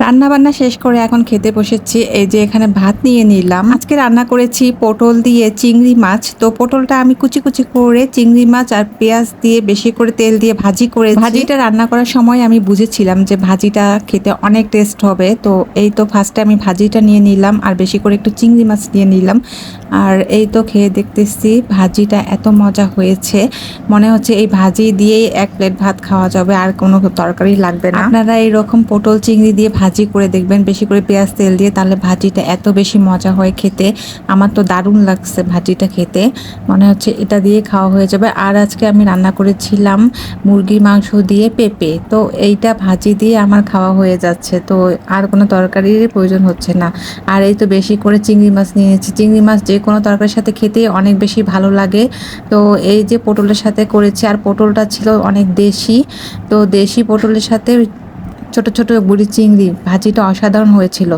রান্না বান্না শেষ করে এখন খেতে বসেছি। এই যে এখানে ভাত নিয়ে নিলাম। আজকে রান্না করেছি পটল দিয়ে চিংড়ি মাছ। তো পটলটা আমি কুচি কুচি করে চিংড়ি মাছ আর পেঁয়াজ দিয়ে বেশি করে তেল দিয়ে ভাজি করেছি। ভাজিটা রান্না করার সময় আমি বুঝেছিলাম যে ভাজিটা খেতে অনেক টেস্ট হবে। তো এই তো ফার্স্টে আমি ভাজিটা নিয়ে নিলাম আর বেশি করে একটু চিংড়ি মাছ নিয়ে নিলাম। আর এই তো খেয়ে দেখতেছি ভাজিটা এত মজা হয়েছে, মনে হচ্ছে এই ভাজি দিয়েই এক প্লেট ভাত খাওয়া যাবে, আর কোনো তরকারি লাগবে না। আপনারা এইরকম পটল চিংড়ি দিয়ে ভাজি করে দেখবেন, বেশি করে পেঁয়াজ তেল দিয়ে, তাহলে ভাজিটা এত বেশি মজা হয় খেতে। আমার তো দারুণ লাগছে ভাজিটা খেতে, মনে হচ্ছে এটা দিয়ে খাওয়া হয়ে যাবে। আর আজকে আমি রান্না করেছিলাম মুরগির মাংস দিয়ে পেঁপে, তো এইটা ভাজি দিয়ে আমার খাওয়া হয়ে যাচ্ছে, তো আর কোনো তরকারির প্রয়োজন হচ্ছে না। আর এই তো বেশি করে চিংড়ি মাছ নিয়েছি। চিংড়ি মাছ যে কোনো তরকারির সাথে খেতে অনেক বেশি ভালো লাগে। তো এই যে পটলের সাথে করেছি, আর পটলটা ছিল অনেক দেশি, তো দেশি পটলের সাথে ছোট ছোট বুড়ি চিংড়ি ভাজিটা অসাধারণ হয়েছিল।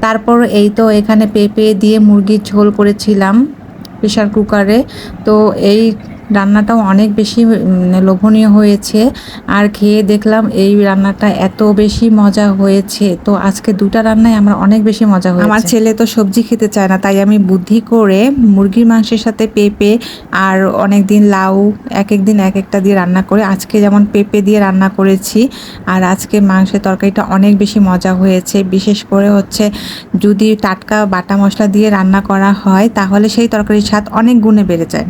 তারপর এই তো এখানে পেঁপে দিয়ে মুরগির ঝোল করেছিলাম প্রেশার কুকারে। তো এই রান্নাটাও অনেক বেশি লোভনীয় হয়েছে। আর খেয়ে দেখলাম এই রান্নাটা এত বেশি মজা হয়েছে। তো আজকে দুটা রান্নায় আমার অনেক বেশি মজা হয়েছে। আমার ছেলে তো সবজি খেতে চায় না, তাই আমি বুদ্ধি করে মুরগির মাংসের সাথে পেঁপে আর অনেক দিন লাউ এক এক দিন এক একটা দিয়ে রান্না করে, আজকে যেমন পেঁপে দিয়ে রান্না করেছি। আর আজকে মাংসের তরকারিটা অনেক বেশি মজা হয়েছে। বিশেষ করে হচ্ছে যদি টাটকা বাটা মশলা দিয়ে রান্না করা হয়, তাহলে সেই তরকারির স্বাদ অনেক গুণে বেড়ে যায়।